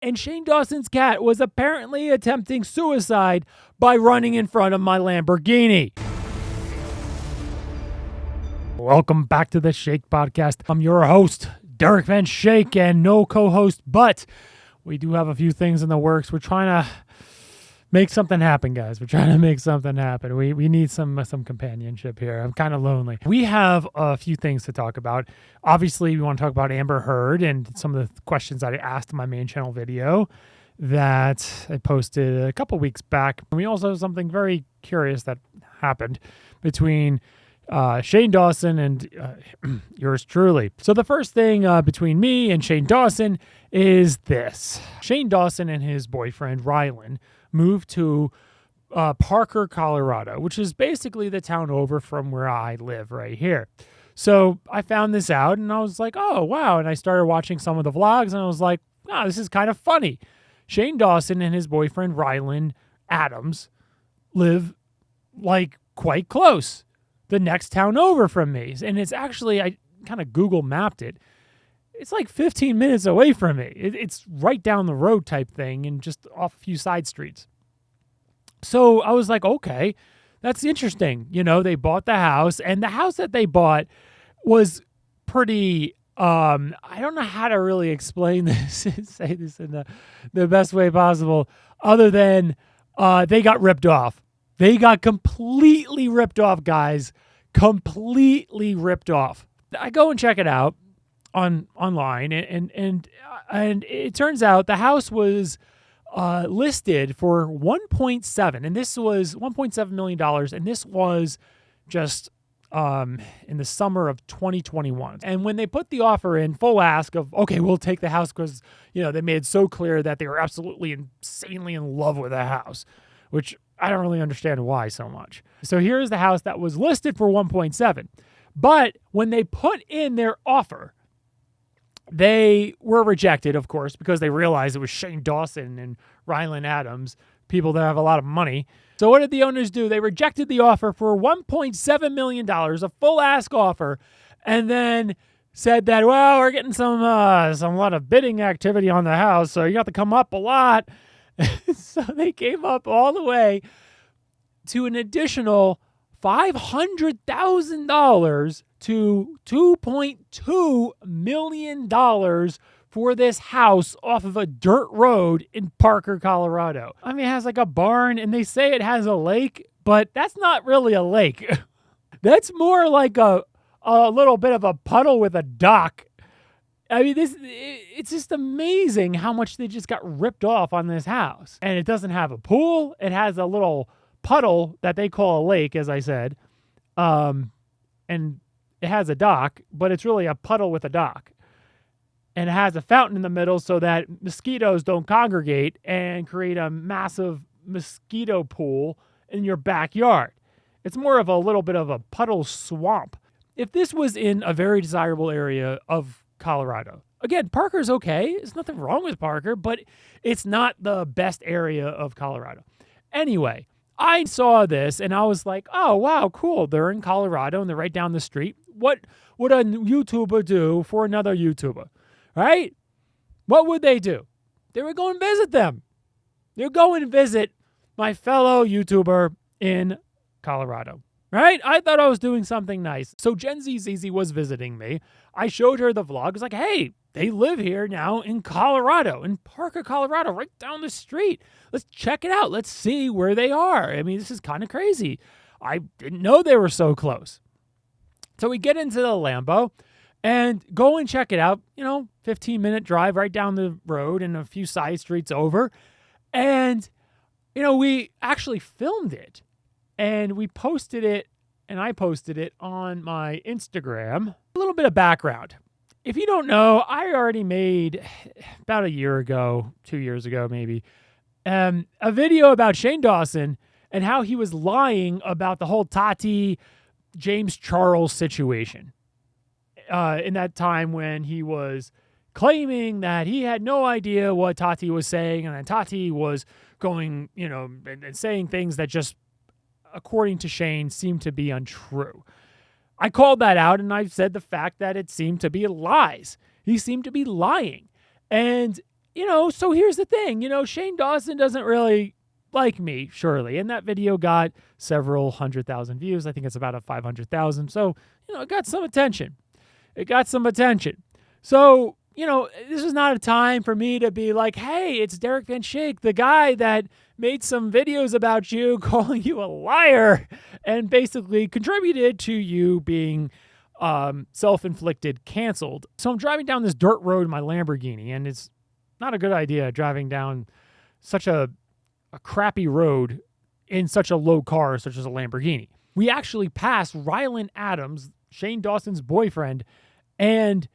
And Shane Dawson's cat was apparently attempting suicide by running in front of my Lamborghini. Welcome back to the Schaik Podcast. I'm your host, Derek Van Schaik, and no co-host, but we do have a few things in the works. We're trying to make something happen, guys. We're trying to make something happen. We need some companionship here. I'm kind of lonely. We have a few things to talk about. Obviously, we want to talk about Amber Heard and some of the questions that I asked in my main channel video that I posted a couple weeks back. And we also have something very curious that happened between Shane Dawson and yours truly. So the first thing between me and Shane Dawson is this. Shane Dawson and his boyfriend, Rylan, moved to Parker, Colorado, which is basically the town over from where I live right here. So I found this out and I was like, oh, wow. And I started watching some of the vlogs and I was like, wow, this is kind of funny. Shane Dawson and his boyfriend, Rylan Adams, live like quite close, the next town over from me. And it's actually, I kind of Google mapped it. It's like 15 minutes away from me. It's right down the road type thing and just off a few side streets. So I was like, okay, that's interesting. You know, they bought the house, and the house that they bought was pretty, I don't know how to really explain this and say this in the best way possible, other than they got ripped off. They got completely ripped off, guys. Completely ripped off. I go and check it out online, and it turns out the house was listed for 1.7, and this was $1.7 million, and this was just in the summer of 2021. And when they put the offer in, full ask of, okay, we'll take the house because, you know, they made it so clear that they were absolutely insanely in love with the house, which I don't really understand why so much. So here's the house that was listed for 1.7. But when they put in their offer, they were rejected, of course, because they realized it was Shane Dawson and Rylan Adams, people that have a lot of money. So what did the owners do? They rejected the offer for $1.7 million, a full ask offer, and then said that, well, we're getting some lot of bidding activity on the house, so you have to come up a lot. So they came up all the way to an additional $500,000 to $2.2 million for this house off of a dirt road in Parker, Colorado. I mean, it has like a barn, and they say it has a lake, but that's not really a lake. That's more like a little bit of a puddle with a dock. I mean, it's just amazing how much they just got ripped off on this house. And it doesn't have a pool. It has a little puddle that they call a lake, as I said. And it has a dock, but it's really a puddle with a dock. And it has a fountain in the middle so that mosquitoes don't congregate and create a massive mosquito pool in your backyard. It's more of a little bit of a puddle swamp. If this was in a very desirable area of Colorado, again, Parker's okay. There's nothing wrong with Parker, but it's not the best area of Colorado. Anyway, I saw this and I was like, oh, wow, cool. They're in Colorado and they're right down the street. What would a YouTuber do for another YouTuber, right? What would they do? They would go and visit them. They would go and visit my fellow YouTuber in Colorado, right? I thought I was doing something nice. So Gen Z Zizi was visiting me. I showed her the vlog. I was like, hey, they live here now in Colorado, in Parker, Colorado, right down the street. Let's check it out. Let's see where they are. I mean, this is kind of crazy. I didn't know they were so close. So we get into the Lambo and go and check it out. 15-minute drive right down the road and a few side streets over. And, we actually filmed it. And we posted it, and I posted it on my Instagram. A little bit of background. If you don't know, I already made, about a year ago, 2 years ago maybe, a video about Shane Dawson and how he was lying about the whole Tati, James Charles situation. In that time when he was claiming that he had no idea what Tati was saying, and that Tati was going, and saying things that just, according to Shane, seemed to be untrue. I called that out, and I said the fact that it seemed to be lies. He seemed to be lying. And so here's the thing. Shane Dawson doesn't really like me, surely. And that video got several 100,000 views. I think it's about 500,000. So, it got some attention. So, this is not a time for me to be like, hey, it's Derek Van Schaik, the guy that made some videos about you, calling you a liar, and basically contributed to you being self-inflicted canceled. So I'm driving down this dirt road in my Lamborghini, and it's not a good idea driving down such a crappy road in such a low car such as a Lamborghini. We actually passed Rylan Adams, Shane Dawson's boyfriend, and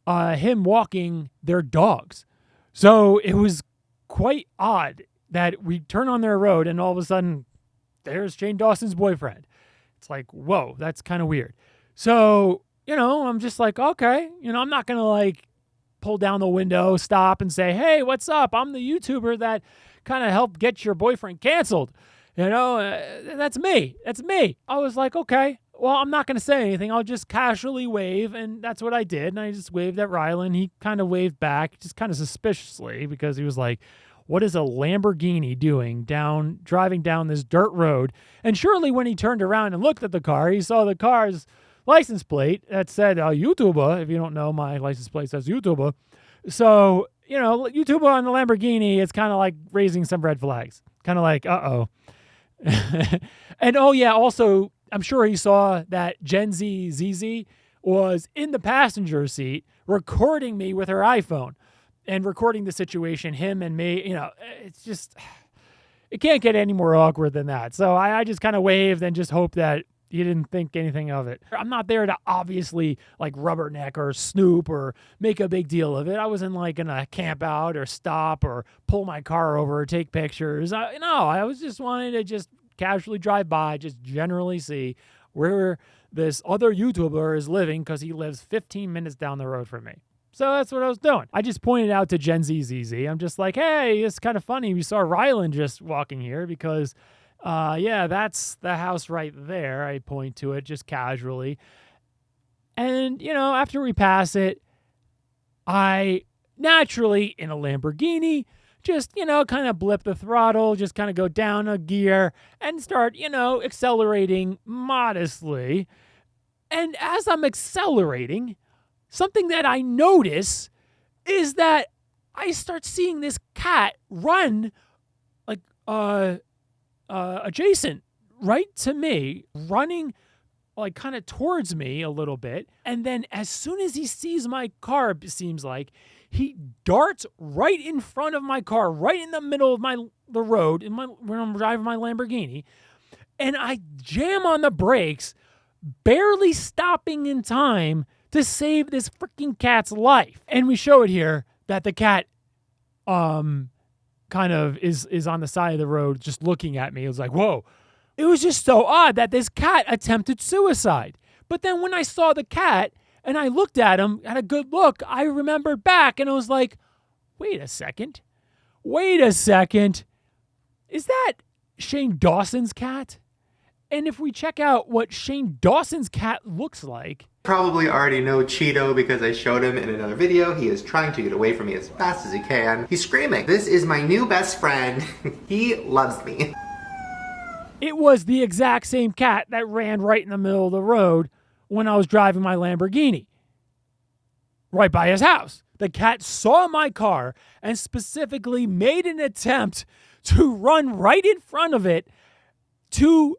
him walking their dogs. So it was quite odd that we turn on their road and all of a sudden there's Shane Dawson's boyfriend. It's like, whoa, that's kind of weird. So, I'm just like, okay, I'm not going to pull down the window, stop and say, hey, what's up? I'm the YouTuber that kind of helped get your boyfriend canceled. That's me. I was like, okay, well, I'm not going to say anything. I'll just casually wave. And that's what I did. And I just waved at Rylan. He kind of waved back, just kind of suspiciously, because he was like, what is a Lamborghini doing driving down this dirt road? And surely when he turned around and looked at the car, he saw the car's license plate that said YouTuber. If you don't know, my license plate says YouTuber. So, YouTuber on the Lamborghini, it's kind of like raising some red flags. Kind of like, uh-oh. And also, I'm sure he saw that Gen Z ZZ was in the passenger seat recording me with her iPhone and recording the situation, him and me. It's just, it can't get any more awkward than that. So I just kind of waved and just hope that he didn't think anything of it. I'm not there to obviously rubberneck or snoop or make a big deal of it. I wasn't gonna camp out or stop or pull my car over or take pictures. I was just wanting to just casually drive by, just generally see where this other YouTuber is living, because he lives 15 minutes down the road from me. So that's what I was doing. I just pointed out to Gen Z ZZ. I'm just like, hey, it's kind of funny. We saw Rylan just walking here because, that's the house right there. I point to it just casually. And, after we pass it, I naturally, in a Lamborghini, just, kind of blip the throttle, just kind of go down a gear and start, accelerating modestly. And as I'm accelerating, something that I notice is that I start seeing this cat run adjacent right to me, running kind of towards me a little bit. And then as soon as he sees my car, it seems like he darts right in front of my car, right in the middle of the road when I'm driving my Lamborghini. And I jam on the brakes, barely stopping in time to save this freaking cat's life. And we show it here that the cat kind of is on the side of the road just looking at me. It was like, whoa. It was just so odd that this cat attempted suicide. But then when I saw the cat and I looked at him, had a good look, I remembered back and I was like, wait a second. Is that Shane Dawson's cat? And if we check out what Shane Dawson's cat looks like. Probably already know Cheeto because I showed him in another video. He is trying to get away from me as fast as he can. He's screaming, "This is my new best friend." He loves me. It was the exact same cat that ran right in the middle of the road when I was driving my Lamborghini, right by his house. The cat saw my car and specifically made an attempt to run right in front of it to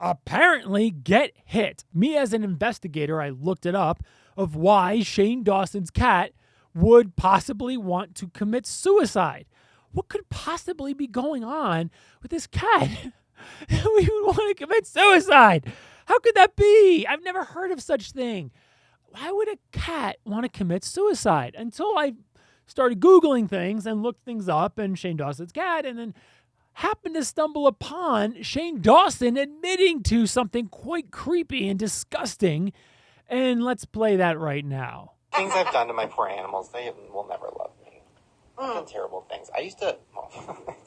apparently get hit. Me as an investigator, I looked it up of why Shane Dawson's cat would possibly want to commit suicide. What could possibly be going on with this cat? We would want to commit suicide. How could that be? I've never heard of such thing. Why would a cat want to commit suicide? Until I started Googling things and looked things up and Shane Dawson's cat, and then happened to stumble upon Shane Dawson admitting to something quite creepy and disgusting. And let's play that right now. Things I've done to my poor animals, they will never love me. I've done terrible things. I used to...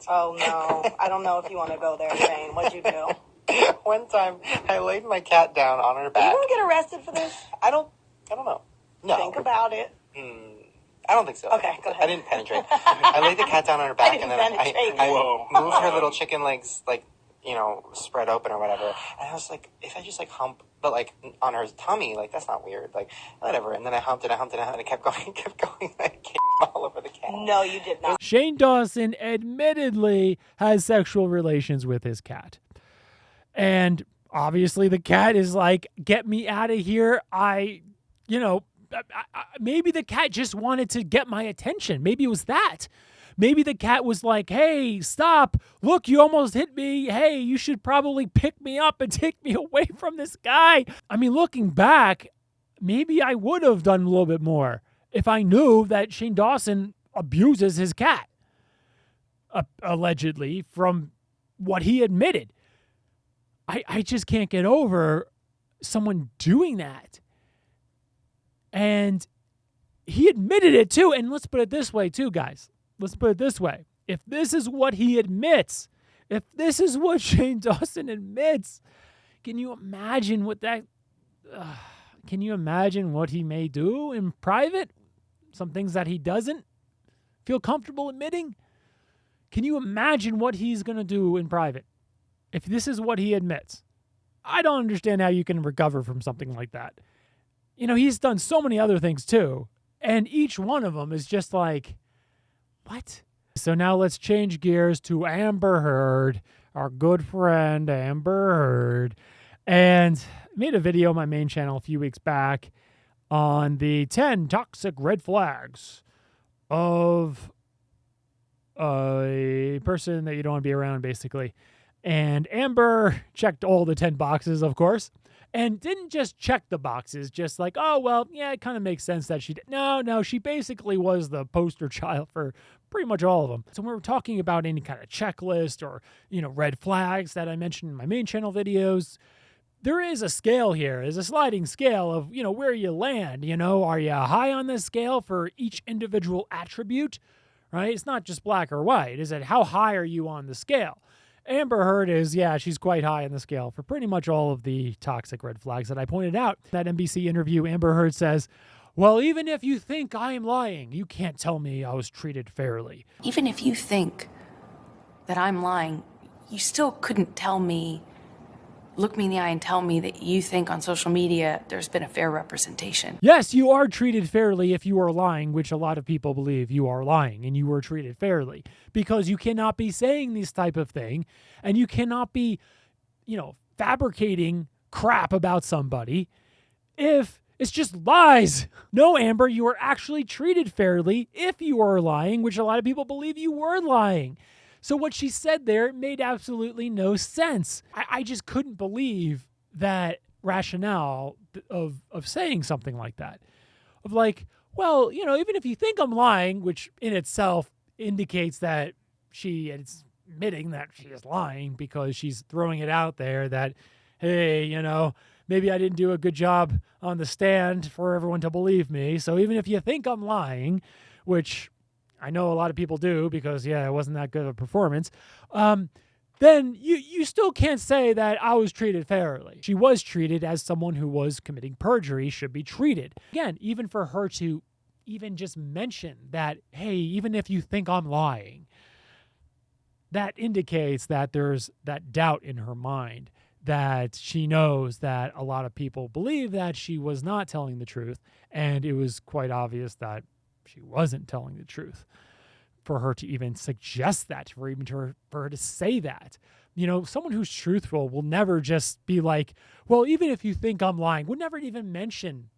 Oh, no. I don't know if you want to go there, Shane. What'd you do? One time, I laid my cat down on her back. Are you going to get arrested for this? I don't know. No. Think about it. I don't think so. Okay, go ahead. I didn't penetrate. I laid the cat down on her back, and then I moved her little chicken legs, like, spread open or whatever. And I was like, if I just like hump, but like on her tummy, like that's not weird, like whatever. And then I humped it, and it kept going. I came all over the cat. No, you did not. Shane Dawson admittedly has sexual relations with his cat. And obviously the cat is like, get me out of here. Maybe the cat just wanted to get my attention. Maybe it was that. Maybe the cat was like, hey, stop. Look, you almost hit me. Hey, you should probably pick me up and take me away from this guy. I mean, looking back, maybe I would have done a little bit more if I knew that Shane Dawson abuses his cat, allegedly, from what he admitted. I just can't get over someone doing that. And he admitted it too. And let's put it this way too, guys. Let's put it this way. If this is what he admits, if this is what Shane Dawson admits, can you imagine what can you imagine what he may do in private? Some things that he doesn't feel comfortable admitting? Can you imagine what he's going to do in private if this is what he admits? I don't understand how you can recover from something like that. He's done so many other things too, and each one of them is just like, what? So now let's change gears to Amber Heard, our good friend Amber Heard, and made a video on my main channel a few weeks back on the 10 toxic red flags of a person that you don't want to be around, basically. And Amber checked all the 10 boxes, of course, and didn't just check the boxes, just like, oh, well, yeah, it kind of makes sense that she did. No, she basically was the poster child for pretty much all of them. So when we're talking about any kind of checklist or, red flags that I mentioned in my main channel videos, there is a scale here. There's a sliding scale of, where you land. Are you high on this scale for each individual attribute, right? It's not just black or white. Is it how high are you on the scale? Amber Heard is, she's quite high on the scale for pretty much all of the toxic red flags that I pointed out. That NBC interview, Amber Heard says, well, even if you think I am lying, you can't tell me I was treated fairly. Even if you think that I'm lying, you still couldn't look me in the eye and tell me that you think on social media there's been a fair representation. Yes, you are treated fairly if you are lying, which a lot of people believe you are lying, and you were treated fairly. Because you cannot be saying this type of thing, and you cannot be, fabricating crap about somebody if it's just lies. No, Amber, you were actually treated fairly if you were lying, which a lot of people believe you were lying. So what she said there made absolutely no sense. I just couldn't believe that rationale of saying something like that. Of like, well, even if you think I'm lying, which in itself indicates that she is admitting that she is lying because she's throwing it out there that, hey, maybe I didn't do a good job on the stand for everyone to believe me. So even if you think I'm lying, which I know a lot of people do because, it wasn't that good of a performance, then you still can't say that I was treated fairly. She was treated as someone who was committing perjury should be treated. Again, even for her to even just mention that, hey, even if you think I'm lying, that indicates that there's that doubt in her mind, that she knows that a lot of people believe that she was not telling the truth, and it was quite obvious that she wasn't telling the truth. For her to even suggest that, for her to say that. Someone who's truthful will never just be like, well, even if you think I'm lying, would never even mention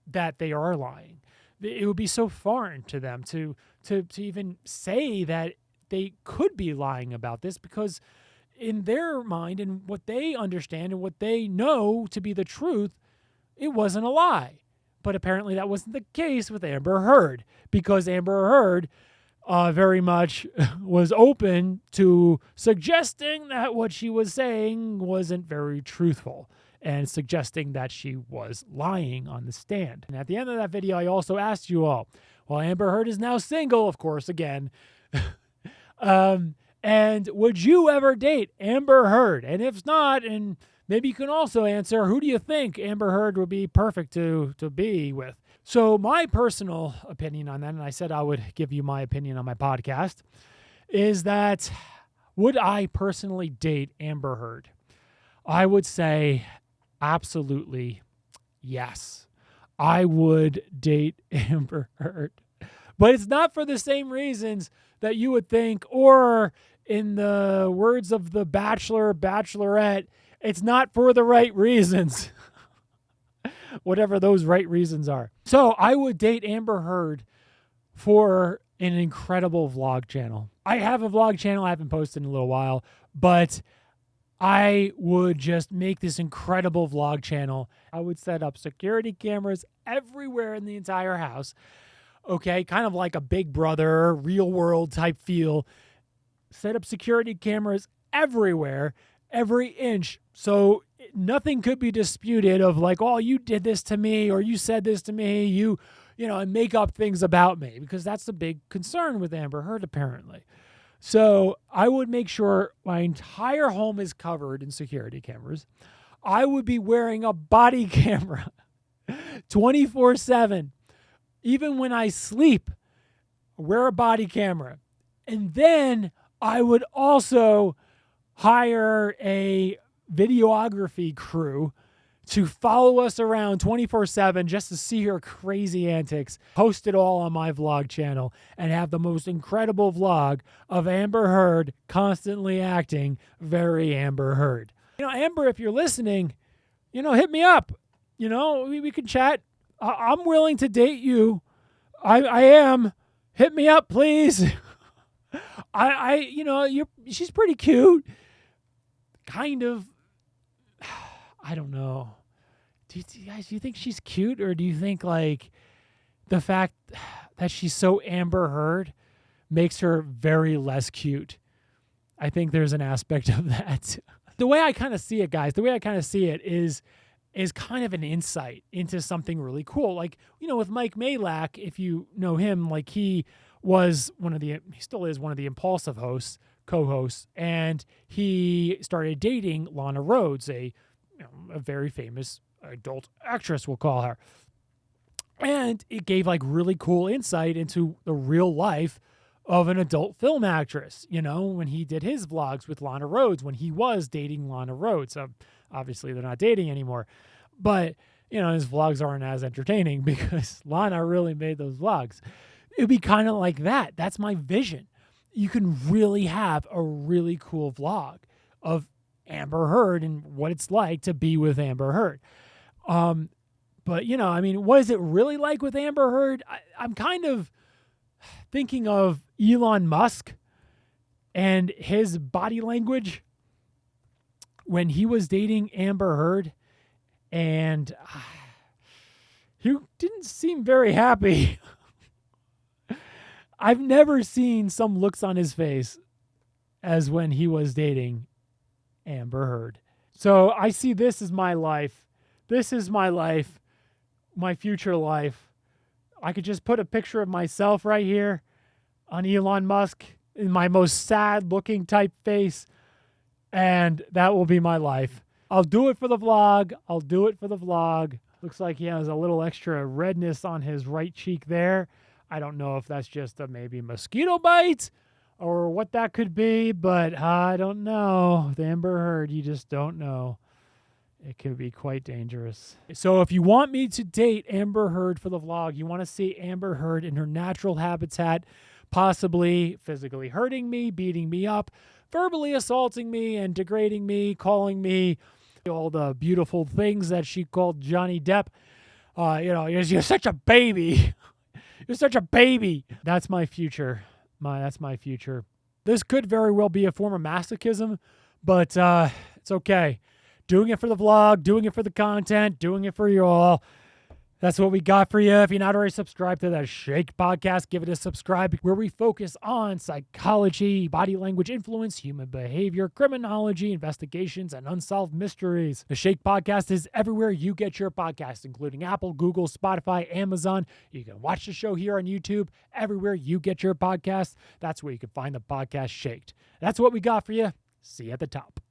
that they are lying. It would be so foreign to them to even say that they could be lying about this, because in their mind and what they understand and what they know to be the truth, it wasn't a lie. But apparently that wasn't the case with Amber Heard, because Amber Heard very much was open to suggesting that what she was saying wasn't very truthful and suggesting that she was lying on the stand. And at the end of that video, I also asked you all, well, Amber Heard is now single, of course, again. And would you ever date Amber Heard? And if not, and maybe you can also answer, who do you think Amber Heard would be perfect to be with? So my personal opinion on that, and I said I would give you my opinion on my podcast, is that would I personally date Amber Heard? I would say absolutely yes. I would date Amber Heard. But it's not for the same reasons that you would think, or in the words of the Bachelor, Bachelorette, it's not for the right reasons. Whatever those right reasons are. So I would date Amber Heard for an incredible vlog channel. I have a vlog channel I haven't posted in a little while, but I would just make this incredible vlog channel. I would set up security cameras everywhere in the entire house. Okay, kind of like a Big Brother, real world type feel. Set up security cameras everywhere, every inch. So nothing could be disputed of like, oh, you did this to me, or you said this to me, you know, and make up things about me, because that's the big concern with Amber Heard, apparently. So I would make sure my entire home is covered in security cameras. I would be wearing a body camera 24/7. Even when I sleep, wear a body camera. And then I would also hire a videography crew to follow us around 24/7 just to see her crazy antics, post it all on my vlog channel, and have the most incredible vlog of Amber Heard constantly acting very Amber Heard. You know, Amber, if you're listening, you know, hit me up. You know, we can chat. I'm willing to date you. I am. Hit me up, please. You know, she's pretty cute. Kind of. I don't know. Do you think she's cute, or do you think like the fact that she's so Amber Heard makes her very less cute? I think there's an aspect of that. The way I kind of see it, guys, is kind of an insight into something really cool. Like, you know, with Mike Malak, if you know him, like he still is one of the Impulsive co-hosts, and he started dating Lana Rhoades, a very famous adult actress, we'll call her. And it gave like really cool insight into the real life of an adult film actress, you know, when he did his vlogs with Lana Rhoades, when he was dating Lana Rhoades. Obviously, they're not dating anymore. But, you know, his vlogs aren't as entertaining because Lana really made those vlogs. It'd be kind of like that. That's my vision. You can really have a really cool vlog of Amber Heard and what it's like to be with Amber Heard. But, you know, I mean, what is it really like with Amber Heard? I'm kind of thinking of Elon Musk and his body language when he was dating Amber Heard, and he didn't seem very happy. I've never seen some looks on his face as when he was dating Amber Heard. So I see this as my life. This is my life, my future life. I could just put a picture of myself right here on Elon Musk in my most sad looking type face, and that will be my life. I'll do it for the vlog. Looks like he has a little extra redness on his right cheek there. I don't know if that's just a maybe mosquito bite or what that could be, but I don't know. With Amber Heard, you just don't know. It could be quite dangerous. So if you want me to date Amber Heard for the vlog, you want to see Amber Heard in her natural habitat, possibly physically hurting me, beating me up, verbally assaulting me and degrading me, calling me all the beautiful things that she called Johnny Depp. You know, you're such a baby. You're such a baby. That's my future. That's my future. This could very well be a form of masochism, but it's okay. Doing it for the vlog, doing it for the content, doing it for you all. That's what we got for you. If you're not already subscribed to the Schaik podcast, give it a subscribe, where we focus on psychology, body language influence, human behavior, criminology, investigations, and unsolved mysteries. The Schaik podcast is everywhere you get your podcasts, including Apple, Google, Spotify, Amazon. You can watch the show here on YouTube, everywhere you get your podcasts. That's where you can find the podcast Shaked. That's what we got for you. See you at the top.